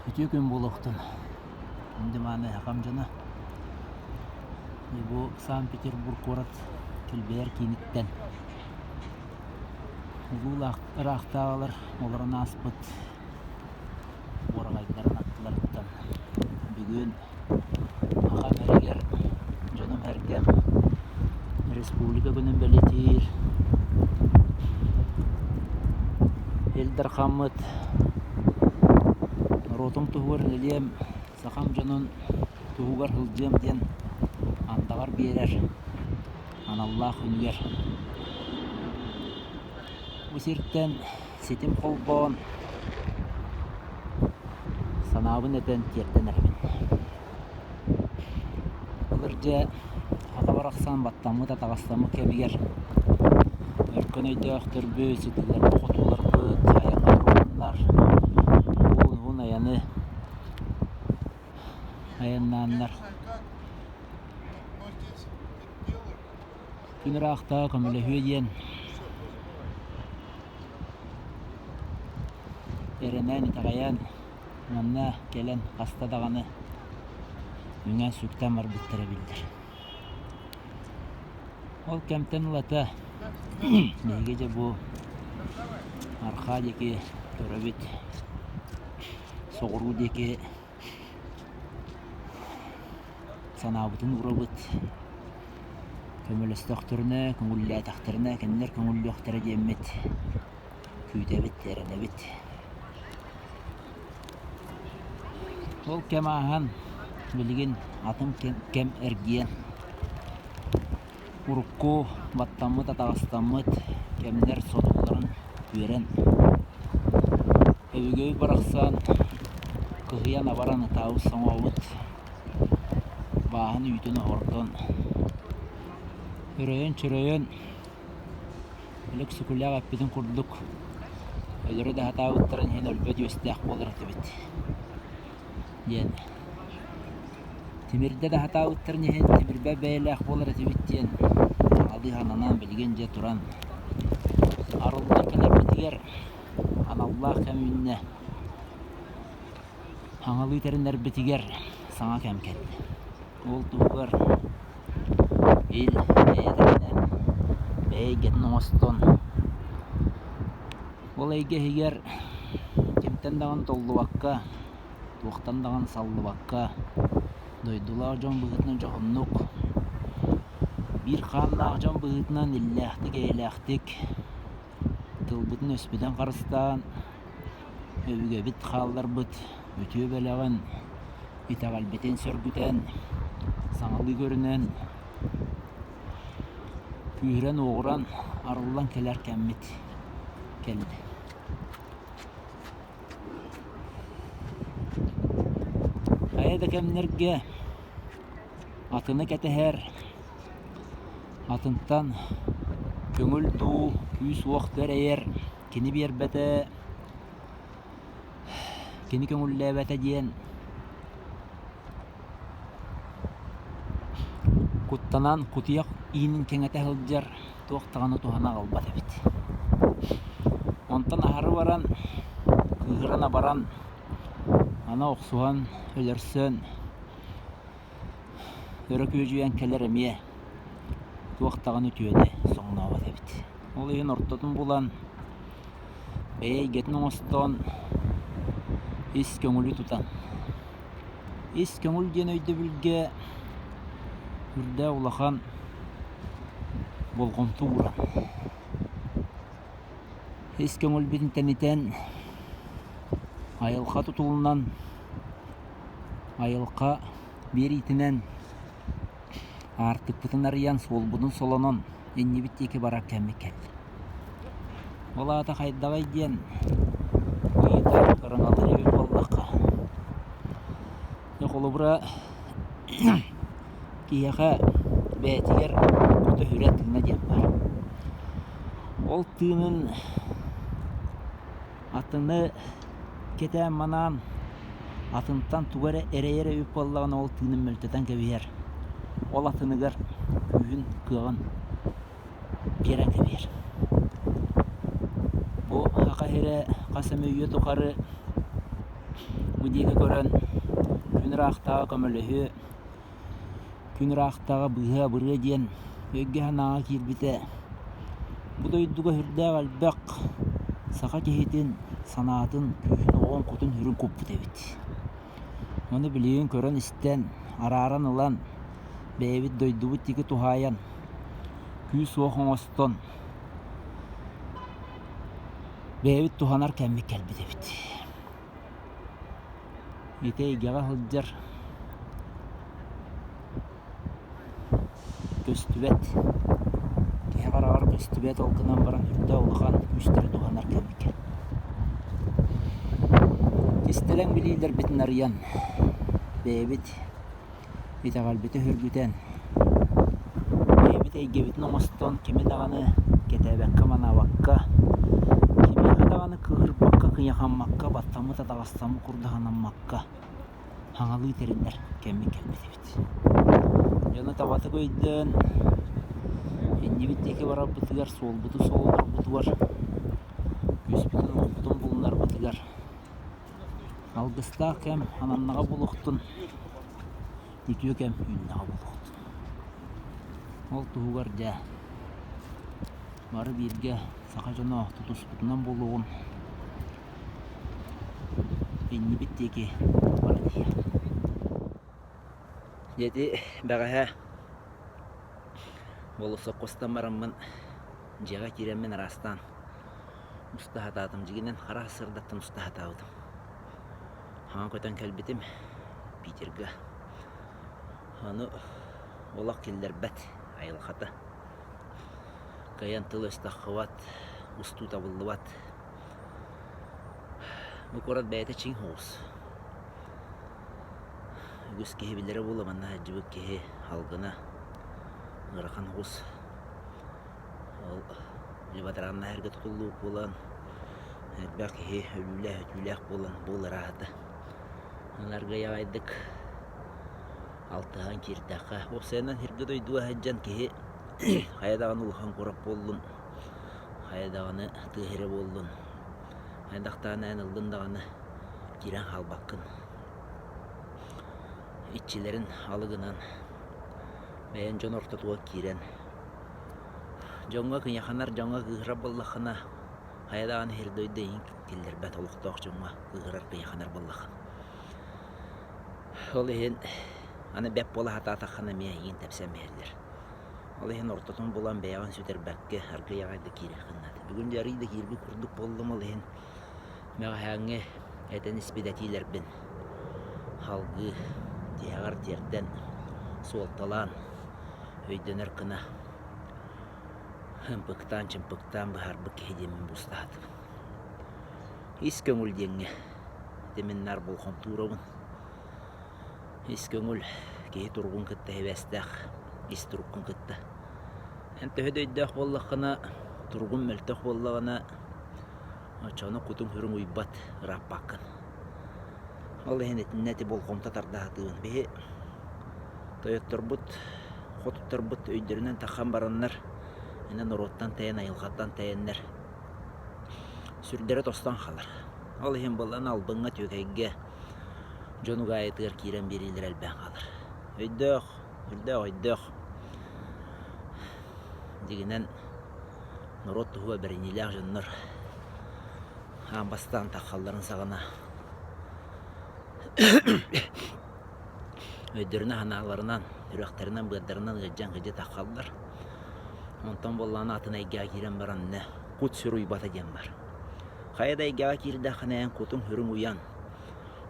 Kötü gün buluktun. Şimdi mani hakamcana. Bu Sankt Peterburg korat kilber kinitten. Ulu ıraqtağılır, oların aspıt. Boragayların attılarıttan. Bugün hakam eriger, canım hergem. Respublika günün beletir. Eldar Hamid. Rotum tuğur leliyem. Sakam canın tuğugar hılcım diyen andagar birer. Anallah hünger. Bu sirkten setim kolbon. Sanabın eden tiyertten erbin. Alırca hata baraksan battamı da tağıstamı kemiger. Örkön öйde öktürbü, sitiler boğutular bıt, ayaklar roğunlar. Hun ayanı ayanlanlar. Gün ıraqta kömüle hüyeyen. Erenen itagayan. Manna gelen hasta dağını. Müңen sükten var bittirebildir. Ol kemten ulata. Negece bu arkadaki görevit soğurudaki sanabıtın urabıt kömülüs doktoruna, kömüllü tahtırına, kendiler kömüllü yoktara cemmet küydebit, erenebit. Ol kemahan bilgin atım kem ergiyen urukku battamıt atağıstamıt kemler sotukların veren övgöy baraksan kıhıyan avaranı tağız soğavut bağın üytünü ordon öröyen çöröyen ölük süküllüğe gappidin kurduk ölürü de hata uttırın hen ölböt yöstüğük bolur etibit diyen Timirde de hata uttırın hen timirbe beylek bolur etibit diyen adı hananan bilgence turan arıllar keler bitiger anallah keminne hanalı iterinler bitiger sana kemken ol tuğgar il eyderinden beyget noğuston ol eyge higer kimten dağın tollu bakka tuğtan dağın sallı bakka doydular can bıhıtına johonnuk bir kan dağcan bıhıtından illahtik eylahtik tılbıtın öspüden karıstan övüge bit kallar bıt ötüye belağın itagal beten sörgüten sanalı görünen pühren oğuran arılan keler kemmit geldi. Ayada kemlerge atını keteher atıntan köngül tuğ küs vaqtlar eğer kini bir bete kini köngülle bete diyen kuttanan kutiyak inin kengete hılcar tuğtağını tuhana kalbat ebit ontan aharı varan kıhırana baran ana oksuhan ölürsün örök öjüyen keler emiye tuğtağını tüyede soğuna bat ebit olayın ortadın bulan bey getinin oston is köngülü tutan is köngül diyen öйde bilge Hürde ulakan bolgontu vuran. Is köngül bitin teniten ayılka tutulunan ayılka bir itinen artık bıtın arayan sol budun solanan enni bitteki barak kemmik geldi. Ola ata kaydağay diyen yiğitar kırınalı evi bollaka. Yokulu bura Kiyaka betiger kutu hüretliğine diyen var. Ol tığının atını keten manan atıntan tuvara ere üp bollağın ol tığının mülteten kebiyer. Ol atını gar kүйün kığın beren kebiyer. Bu haka here kasem üyü tukarı Bu diye görən gün raqtağı kömölühü, gün raqtağı bıha bırı diyen ögge hanağa kirbite. Bu da yudduga hürdäg albaq saqa kehitin sanatın kүйün oğun kutun hürün koppu debit. Onu biliyin körön isten araran ulan beyvit doydubu tiki tuhayan küy soğuk oğuston beyvit tuhanar kemmik kelbi debit. Ite igağa hılcar köstübet kehe qarar köstübet olkınan baran hürde oluğan küsteri tuhanar kemmik kel. Kistelen biliyler bitin arayan beyvit ite kalbite hürgüten beyvit eygebitin oğuston kimi dağını ketebekka manavakka kimi dağını kıhırpakka kıyakanmakka battamı da dağıstamı kurdahananmakka hanalı iterinler kemmik kelbi debit. Yana tabatı koydun inni bitteki var abıtıgar sol butu solunar butu var küsbütün okutun bulunlar butugar algısta kem anannağa buluktun ütüyor kem ünnağa buluktun ol tuğugar ja varı birge saka jona tutus butunan buluğun inni bitteki var diye jadi bagaha bolsa kostan maramman jaga kiremen rastan mustahatadım jiginen qara sırdattım mustahatawdım han köten kelbitim Peterga hanu olaq killer bet ayıl khata kayan tılış taqvat ustu tabıllıvat bu korat beyte çin hos Güz kehe bilere bulamanna hacıbık kehe halgına ırakan hos ol jibataranna herge tutulluğuk bulan bak kehe ölülek bulan bul rahatı onlarga yağaydık altıhan kirdaqa o senden herge doyduğa haccan kehe hayadağını ulhan korap bollun hayadağını tığhere bollun hayadağını anıldın dağını giren halbakkın İççilerin alıgınan beğen jon orta tuğa kiren jonga kıyakanar jonga gıhra ballakına hayadağın herdoy deyin killer bet oluqtoq jonga gıhrar kıyakanar ballakın ol ehen ana bep bola hata takana miya yin tepsen meherler ol ehen ortatun bulan beyagan süter bekke arka yağayda kiri kınnat bugün jarıyda kirbi kurduk bollum ol ehen meğa hangi eten ispidetiler bin halgı Diğer terden soltalan öydöner kına hımpıktan çımpıktan bahar bık hedemin bustadı is köngül denge deminler bolğon tuğrabın is köngül kehi turgun kıtta hevestaq is turgun kıtta ente hödöydaq bollaqına turgun meltoq bollağına açana kutun hürün uybat rappakın Allah'ın neti bol komta tardahatığın behi toyottorbut xotuttorbut öyderinden takan baranlar enen orottan tayan ayılgattan tayanlar sürdere tostan kalır Allah'ın bolan albınga tökeyge jonu gayetler kiren biriler elben kalır öydöq diginen norot tuhuva beriniler jonlar ambastan takalların sağına öydörüne hanalarından, yüreklerinden, bıdlarından gıccan gıcı takallar. Ondan bollağına atına egeğa kiren baran ne? Kut sürü uybata gen var. Kayada egeğa kirde kanayan kutun hürün uyan.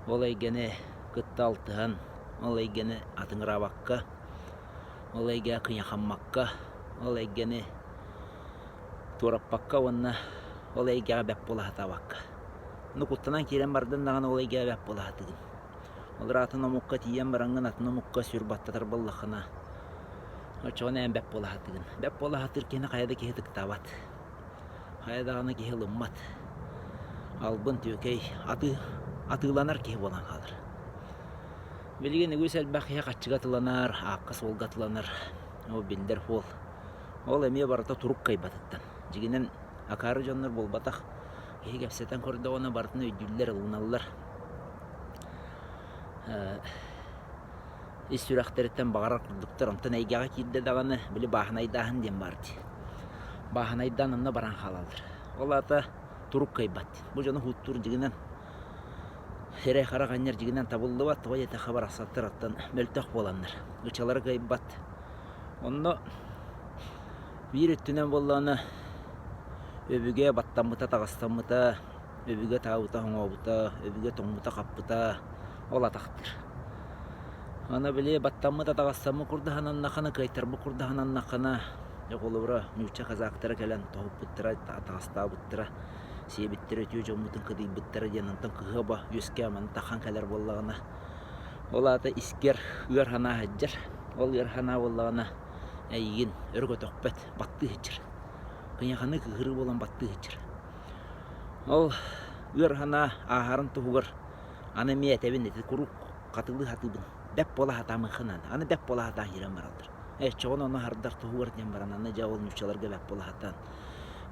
Ol egene kıtta altıhan, ol egene atın rabakka, ol egea kınyakanmakka, ol egene turapakka onna, ol egea bep bola hatabakka. Nu kuttanan kiren bardan dağına ol egea bep bola hatıgın. Ol ratına mukka tiyen barangın atına mukka sürbattatar ballakına. Açoğuna en bep bola hatıgın. Bep bola hatırkene kayada kehe tıktavat. Kayadağına kehe lımmat. Albın tökey atılanar kehe bolan kalır. Bilgin güzel bakıya kaççı gatılanar, akka sol gatılanar. O bildir fol. Ol emiye barata turuk kaybatıktan. Jiginen akarı jonlar bol batak. Kehe gepseten korda ona baratına ödüller ılınallar. ис сүрәхтереттен бағарар құрдықтар, онтан әйгеға кейді дағаны білі бахынайдағын дем барды. Бахынайдан онна баран қалалыр. Ол ата тұрук қайбат. Бұл жаны хуттур жігінен, херей қара қанер жігінен табылды бат, ғой еті қабар асаттыр аттан мөлтақ боланыр. Үчалары қайбат. Онны бір үттінен боланы өбіге баттанмыта, тағастанмыта, өбіге тағыта, хоңауыта, өбіге тоңмыта, қаппыта, ол атақтыр. Ана біле баттанмыта, тағастанмы құрдағанан нақаны, қайтарбы құрдағанан нақаны, олыбыра нүрче қазақтары кәлін тоғып бұттыра, тағаста бұттыра, себеттері өтеу жомытын қыдый бұттыра денантын қыға ба, өске аманы таққан кәлер болағына. Ол аты искер үйер хана хаджар, ол үйер хана болағына әйген өргі тоқпет батты хеджір. Қынияқаны қығыры болан батты хеджір. Ол үйер хана ағарын тұғығыр, аны мей әтәбін әтеді күру қатылы хатыбын. Бәп бола хатамы қынады, аны бәп бола хатан ерен баралдыр. Чоғын оны хардар тұғығыр ден баран, аны жауыл нүшчаларға бәп бола хатан.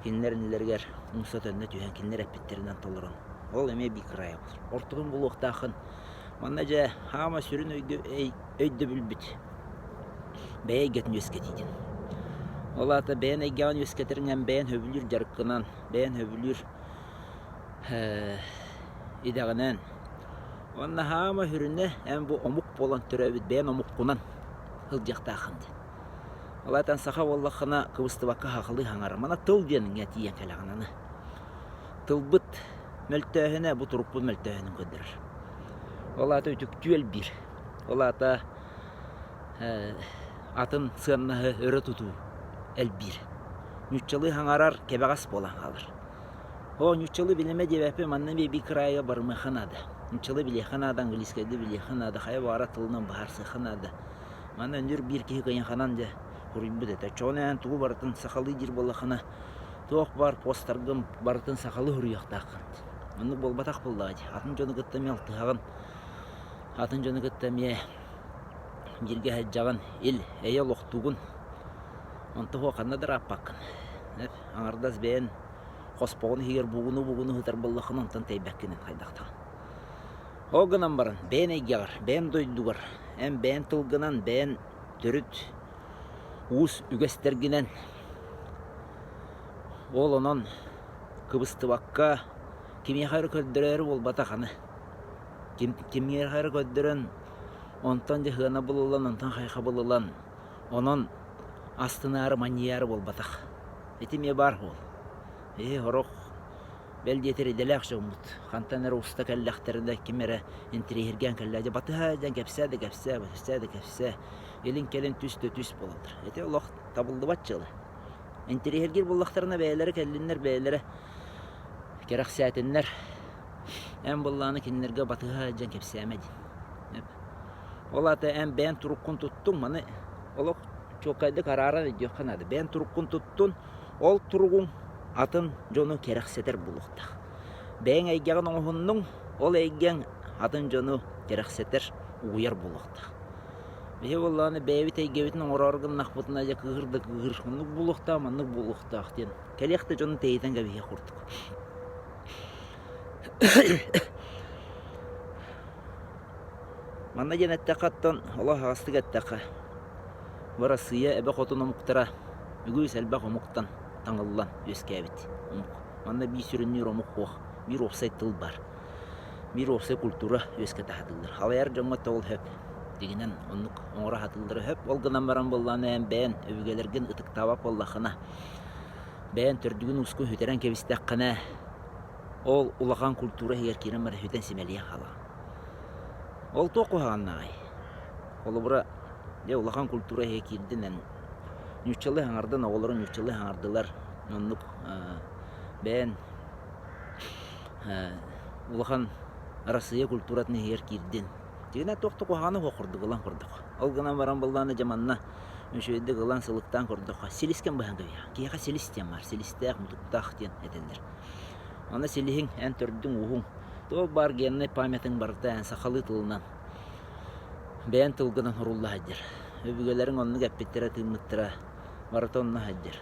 Кенлер нелергер ұңса төнне түйен, кенлер әппеттерінен толырын. Ол әме бей қырайы болыр. Ортығын бұл оқтақын, манна жа хама сүрін өйді бүлбіт. Бәй гетін өскетейден. Ол ата бәйін әйгеған өскетерінен бәйін өбілір жарыққынан, бәйін өбілір идағынан. Онна хама хүріне әм бұл омуқ болан түрі өбіт, бәйін омуқ құнан ғылжақтақынды. Ол атан сақа боллақына қыбысты баққа хақылы хаңары. Мана тыл денің әтейен кәліғананы. Тылбыт мөлтөхіне, бұл тұрықпы мөлтөхінің көдірір. Ол ата өтіктү әл бір. Ол ата атын сығаннағы өрі тұту әл бір. Нүтчілі хаңарар кәбәғас болан қалыр. О, нүтчілі біліме дебәпі маннан бей крайға барымы қанады. Нүтчілі біле қанадан, ғылескеді біле қанады. Қай бара тылынан бағарсы қанады. Мана өнер бір кейі қайын қанан да құрайбы деді. Чоны ән тұғы барытын сақалы дер болақына. Тоқ бар постарғым барытын сақалы хүрияқтақын. Оны болбатақ болдағады. Атын жоны күттәме алтығағын. Атын жоны күттәме жерге әджағын ел әйел оқтуғын. Онты қоқанадыр аппақын. Аңардас бәйін қоспағын егер бұғыны ғытар болақын онтан тәйбәккенен қайдақтаған. Оғынан барын, бәйін әйгеғар, бәйін дойдуғар, әм бәйін тылғынан, бәйін түріт, ұғыз үгестергінен. Ол онын кыбысты баққа кеме қайры көддірері ол батақаны. Кеме қайры көддірін, онтан де ғана болылан, онтан қайқа болылан, онын астынары манияры бол батақ. Етіме бар ол. Хорақ. Бәлдетері дәләқ жоғымыд. Қантанары ұста кәлләқтерді кемері інтірейірген кәлләді. Батыға кәпсәді. Елін кәлін түсті боладыр. Әте олақ табылды бат жылы. Інтірейіргер болақтарына бәйлері кәлінлер бәйлері керақ сәтінлер. Әм болланы кенлерге батыға кәпсәмәді. Ол аты әм бән тұрыққын тұттың, маны олақ чоқайды қарары видео қанады. Бән тұрыққын тұттың, ол тұрғың атын жону керексетер булуқтақ. Бәйін әйгеғін оңғынның, ол әйген атын жону керексетер ұйыр булуқтақ. Бәйі болланы бәйбіт әйгебітінің орарғын нақпытына жа кығырды кығыр. Мұнық булуқтақ, мұнық булуқтақ ден. Кәлекті жону тәйден кәбеге құрдық. Манна жен әттәқаттан, Аллах ағастық әттәқы. Бара сыя әбі қотын омықтыра, үгіз әлбәқ омықтан. Таңылылан өске әбіт. Манна бей сүріннер омық оқ. Bir опсай тыл бар. Bir опсай культура өске тахатылдыр. Халаяр жоңға тоғыл хөп. Дегенен онық оңыра хатылдыры хөп. Олғынан баран болланы әм бәйін өвгелерген ұтық табап оллақына. Бәйін түрдігін ұсқы хөтерен кебістәк қана. Ол ұлаған культура егер керен бар хөтен семәлия қала. Ол тоқу хағаннағай. Олы бұра ұлаған культура егер кердінен Нүччілі хаңардан оғылырын нүччілі хаңардылар. Онлық бәйін ұлған Россия культуратыны егер керден. Дегені тоқты қоғаны қоқырды ғылан құрдық. Олғынан баран болғаны жаманына үшейді ғылан сылықтан құрдық. Селіскен бұған көйі. Кейіға селістен бар. Селістәқ мұтықтақ ден әділдер. Оны селіхің ән түрдің ұғың. Тоқ бар геніне памятың барда ән сақалы тылынан. Бәйін тылғынан ұрулла әддер. Өбігелерің оны кәппеттері тымыттыра. Барыта онына әддер.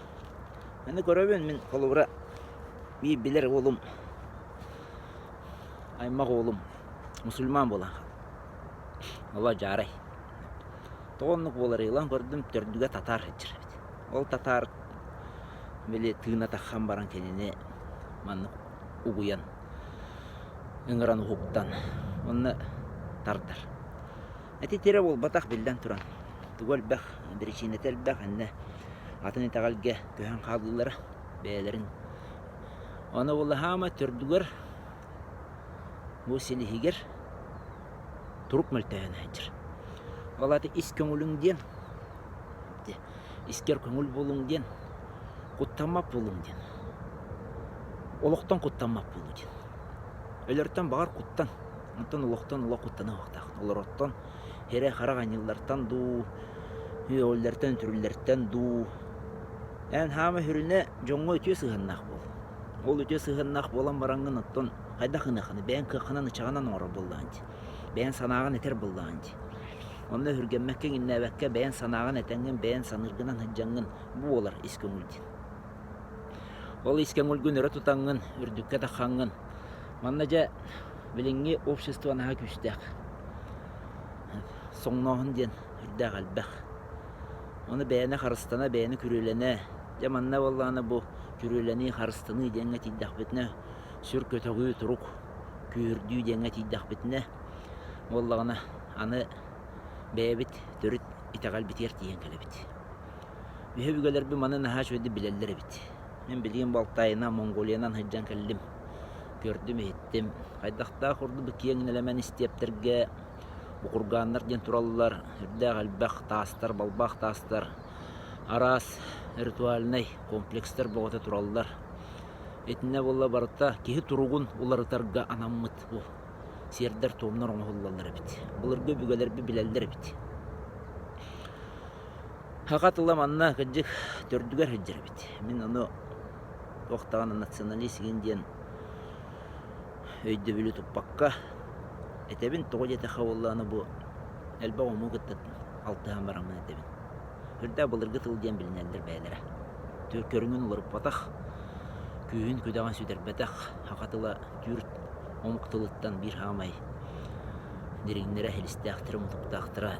Әні көрөбен мен қолыбыра білер олым. Аймақ олым. Мұсылман болан. Ола жарай. Тоғынлық болар елан көрдім түрдіге татар хеджір. Ол татар біле тыына таққан баран кенене манны угуян. Үңіран ұғыптан. Онны тардар. Әті тере бол батақ білден тұран. Түгөл бәқ, бірішінетел бәқ, әнне атын етағалге көйін қалғылары бәлерін. Оны болы хама түрдігер бұл селихигер тұруп мүлтәйін әйдір. Ол аты ис көңілің ден, искер көңіл болың ден, құттамап болың ден. Олықтан құттамап болу ден. Өлерттен бағар құттан, онтан олықтан ола құттаны оқтақ. Олар оттан хере қараған елдертен ду, өлерттен түрілерттен ду. Ән хама хүріне жоңға өте сығыннақ бол. Ол өте сығыннақ болан бараңын оттан қайда қынақыны, бәйін қықынан ұчағынан ора болдағанды. Бәйін санағын әтер болдағанды. Онда хүргенмәккен инне әбәкке бәйін санағын әтәнген, бәйін санырғынан хыджаңын бұл олар искөңілден. Ол искөңілгін өрі тұтаңын, үрдікке таққаңын. Манна жа біліңге обществонаға күштәк. Соңнағын ден үрдәк әлбәқ. Оны бәйіні қарыстана, бәйіні күрелене. Жа манна боллағаны бұл күрелені қарыстаны денге тейдақ бітіне. Сүр көтіғі тұруқ көрді денге тейдақ бітіне. Боллағаны аны бәйбіт түріт итағал бітер тейен кәлі біт. Бүйе бүгелер бі маны наға шөйді білелері біт. Мен білген Балтайына, Монголиянан хыджан кәлдім. Көрдім, еттім. Қайдақта құрды бүкең нелемен істептерге бұқырғанлар ден туралылар. Үрдәк әлбәқ тастар, балбақ тастар. Арас ритуальный комплекстер боғыта туралылар. Етіне болла барыта кеғі тұруғын оларытарға анаммыт бұл. Сердер тоғынар оңы ғылалары біт. Бұлырғы бүгелер бі білелдер біт. Хақатылам анна кәджік төрдігер хеджер біт. Мен оны тоқтаған националист генден өйді білі тұппаққа әтебін тоғы жетіға олланы бұл әлбә омы күттін алтыған барамын әтебін. Үрдә бұлырғы тыл ден білінәлдер бәйлері. Төр көріңін оларып батақ, күйін көдаған сөйдер бәтақ, хақатыла түрт омықтылыттан бір хамай дерегінлері әхелісті ақтыры мұтыпты ақтыра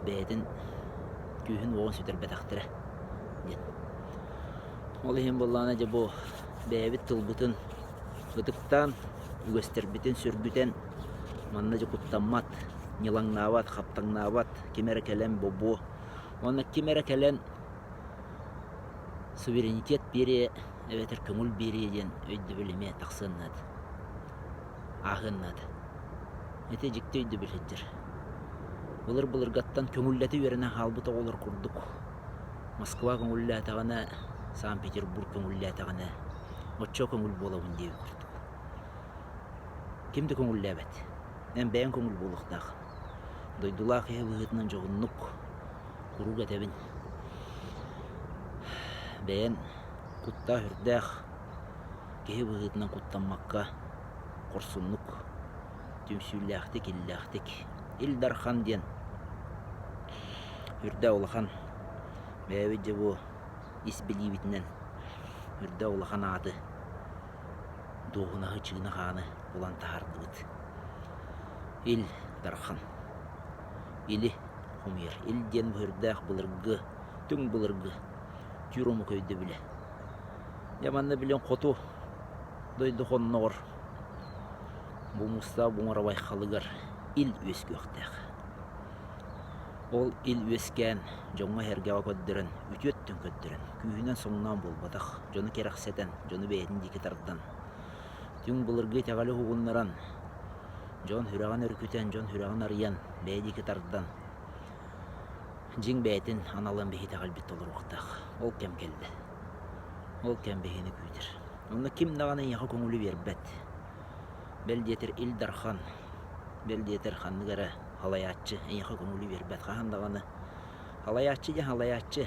бәйдің күйін оғын сөйдер бәтақтыра. Ол ең болғаны жа бұл бәйбіт тылбытын ұтықтан, үгестербітін сүргітен манна жа құттамат, нилаңнават, қаптаңнават, кемері кәлен бобо. Оны кемері кәлен суверенитет бере, әветір көңіл береден өйді біліме тақсыннады, ағыннады. Әте жікті өйді біледдір. Бұлыр-бұлырғаттан көңілләті веріне қалбыта олар құрдық. Москва көңілләті ғана, Санкт-Петербург көңілләті ғана, Отчо көңіл болауын дейі құрдық. Кемді көңілләбәт? Ән бәйін көңіл болуқтағы. Дойдулақ ең ұғытынан жоғыннық, құруға тәбін. Бәйін құтта үрдәқ, кейі ұғытынан құттанмаққа құрсыннық, түмсүйләқтік, илләқтік. Илдархан ден үрдә олақан бәйбі же бұл исбілі бітінен үрдә олақан ады доғынағы чығына қаны болан тағарды бұд. Ил дархан, или құмир, ил ден үрдәқ бұлырғы, түң бұлырғы, түрімі көйді біле. Яманны білен қоту дойды қонын оғыр. Бұл мұста бұңыра байқалығыр. Il өскі өқтәқ. Ол il өскен жоңға әргева көддірін, үтеттін көддірін, күйінен соңынан бол батақ, жоны керақсетен, жоны бәйетін декетардан. Түң бұлырғы тәғалі хуғынларан, жон хүраған өркүтен, жон хүраған ариян, бәй декетардан. Жин бәйтін аналан бәйі тәғал бет олар оқтақ. Ол кәм келді. Ол кәм бәйіні күйдір. Оны кім дағаны яғы көңілі бербәт. Бәл детір il дархан. Белдетер ханныгара халаячы, эйха көңүлү бербет хандаганы. Халаячы же халаячы.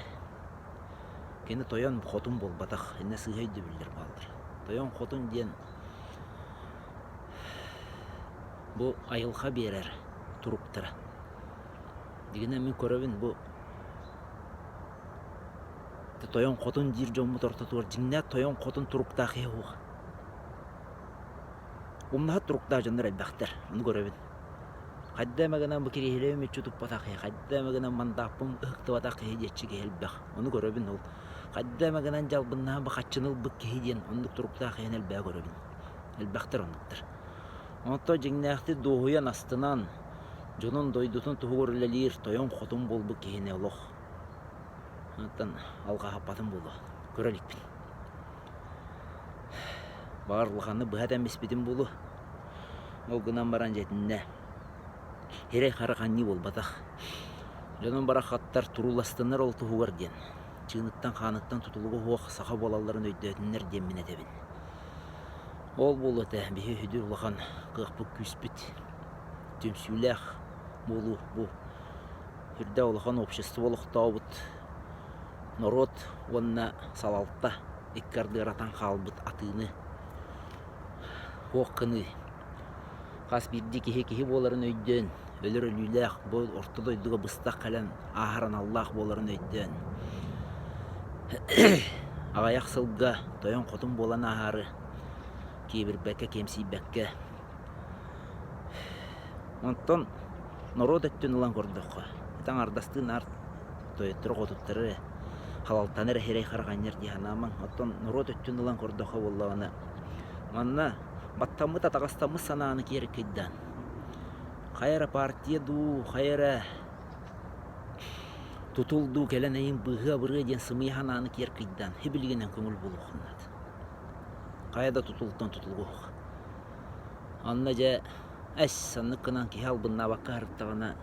Кені тойон хотун болбатах, эне сыйды билдер балдыр. Тойон хотун ден бу айылха берер туруптыра. Дегене мен көрөбүн бу тойон хотун жир жомму тортотур жиңне тойон хотун турукта хеу. Умна турукта жандар элбактар, аны көрөбүн. Каддамагынан бу кирихилеме чутуп батакы, каддамагынан мандаппын ыхты батакы жетчи келбек. Ону көрөбүн ол. Каддамагынан жалбыннан бакачыныл бык киһиден ондук туруптаа хен элбэ көрөбүн. Элбэхтер ондуктар. Онто жиңнахты доуян астынан жонун дойдутун тугурлелир тоyon хотун болбу киһине олох. Онтан алга хапатын болу. Көрөликпин. Барлыганы быһат эмеспитин болу. Ол гынан баран жетинне. Херей хараканни болбатах. Жонун бара хаттар туруластынар ол тугур ден. Чыныттан ханыттан тутулугу хуак саха болаларын өйдөтүннер демин этебин. Ол болу те бихи хүдүр улахан кыхпы күспит. Түмсүлэх болу бу. Хүрдэ улахан общество олуқтаубыт. Народ онна салалта иккардыратан халбыт атыны. Хуаккыны. Қас бирди кихи боларын өйдөн. Өлөр өлүлэх бу ортодойдуга быстак калан ахаран Аллах боларын өйдөн. Агаяк сылга тоyon котун болан ахары. Кибир бәкке кемси бәкке. Онтон народ өттөн улан көрдөккө. Таң ардастын арт тоyеттер котуттары халалтаныр херей харганнер диханаман. Онтон народ өттөн улан көрдөккө боллагына. Манна баттамы татагастамы санааны керекейдан. Хайра партия ду, хайра тутулду келенейин быга быры ден сымыйханааны керекейдан. Хебилгенен көңүл болухунат. Кайда тутултан тутулгух. Анна же әс санныккынан ки албынна бакка харыттагана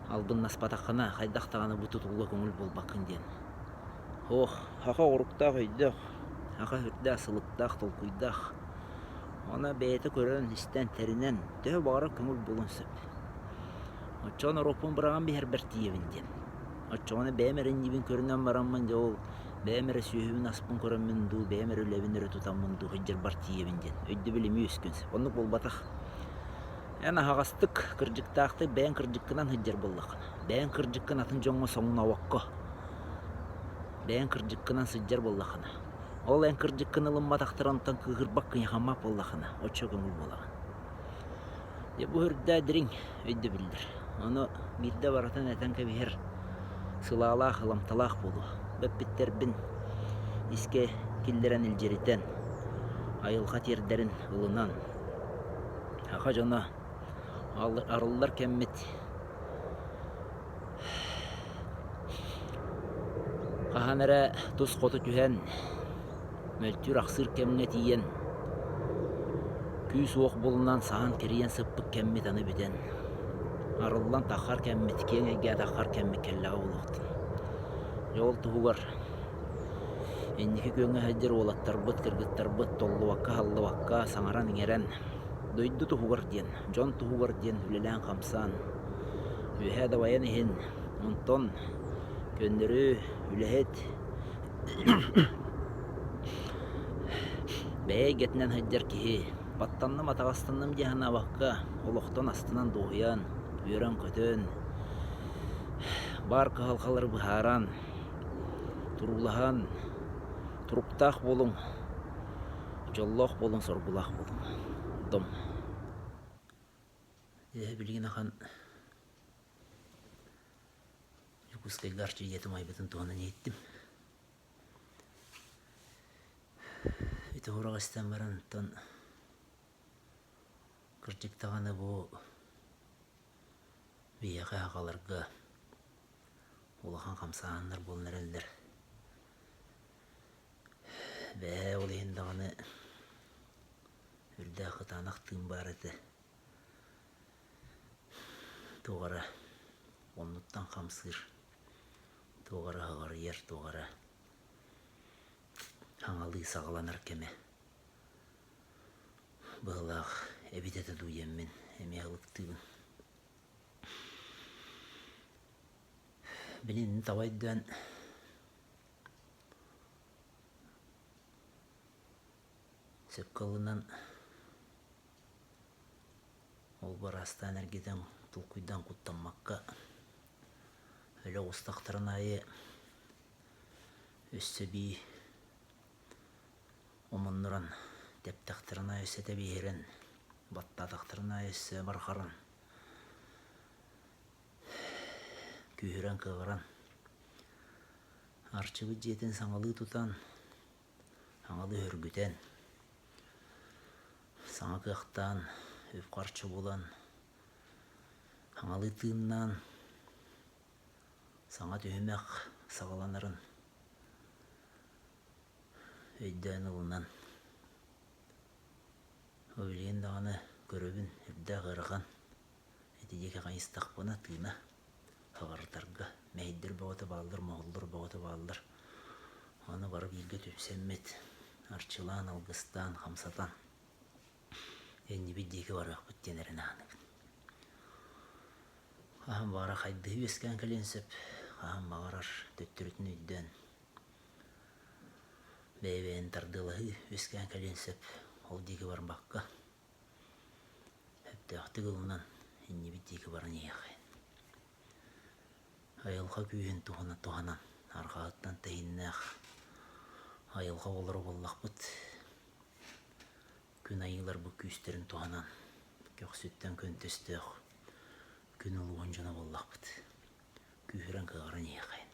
албынна спатаккана хайдактагана бу тутулга көңүл болбакын ден. Ох, хака оруктак өйдөх. Хака хүрдә сылыктак толкуйдах. Она бейте көрөн истен теринен тө бары көңүл болун сөп. Очон ропун быраган бихер бер тиебинден. Очоны бемерин нибин көрүнөн бараммын же ол бемере сүйүбүн аспын көрөмүн ду бемере лебинере тутаммын ду хыжыр бар тиебинден. Өйдү билими өскөнс. Онук болбатах. Яна хагастык кыржыктакты бен кыржыккынан хыжыр боллакын. Бен кыржыккын атын жоңго соңуна вакка. Бен кыржыккынан сыжыр боллакын. Ол эн кыржыккын ылымматактырантан кыгырбаккын яхамап боллакын. Очо көңүл болагын. Же бу хүрдө дирин өйдү билдир. Ону бирде баратын этенке бихер сылаалаах ыламталаах болу. Бөппиттербин иске киллерен илжеритен айылга тердерин ылынан. Аха жона арыллар кеммит. Каханара тус коту түһен мөлтүр аксыр кемне тиен. Күс оқ болунан саан кириен сыппык кеммит аны бүтен. Арыллан тахар кеммит кеңеге тахар кеммит келлага болуктун. Жол тугугар. Энники көңө хәҗер олаттарбыт кыргыттарбыт толлубакка халлыбакка саңаран иңерен. Дойду тугугар ден, жон тугугар ден үлелән камсан. Үһә да баян иһин. Онтон көндөрү үләһет. Бәй гетнен хәҗер киһи. Баттанным атагастынным җаһана бакка. Олохтон астынан доуян, үрән көтөн. Бар калкалар быһаран. Турулахан. Туруктах болуң. Жоллох болуң, соргулах болуң. Дом. Билген ахан Юкускай гарчы етім айбетін туғанын еттім. Өте орағыстан баран тон кырчыктағаны бұл бияқы ағаларға олахан қамсағанлар болынар әлдер. Бә ол ендағаны үрді ақытанақ тым бар еті. Тоғара оннуттан қамсыр. Тоғара ағар ер, тоғара аңалы сағаланар кеме. Бұғылақ әбететі дуйеммен әме ағылықтығын. Білін тавайдан сөпкалынан ол бар астан әргеден тұлқүйдан құттанмаққа өлі ұстақтырын айы өсі бей омынныран дептақтырын айы өсі тәбейерін баттатақтырын айы өсі барқарын күйірен кығыран. Арчыбы жетін саңалы тұтан, саңалы өргітен. Саңа кықтан, өп қарчы болан, саңалы тыыннан, саңа түйімек сағаланарын. Өйден ұлынан. Өйлен дағаны көрөбін үрді ғырған. Әтедеке қайыстақ бұна тыына. Хағыртарға мәйдір бағыты балдыр, моғылдыр бағыты балдыр. Оны барып елге төпсеммет. Арчылан, алғыстан, қамсатан. Әнді беддекі барақ бүттенерін ағынығын. Қағым бара қайды өскен кәленсіп, қағым бағарар төттірітін өйден. Бәйбәйін тардылығы өскен кәленсіп, ол декі барын баққа. Әпті ақты қылынан әнді беддекі барын еқайын. Айылға күйін туғанан, арқағыттан тәйіннәқ. Айылға олар боллақ бұд. Күн айылар бұл күйістерін туғанан. Көк сүттен көн төстіғ. Күн ұлуын жана боллақ бұд. Күйірен қығырын еқайын.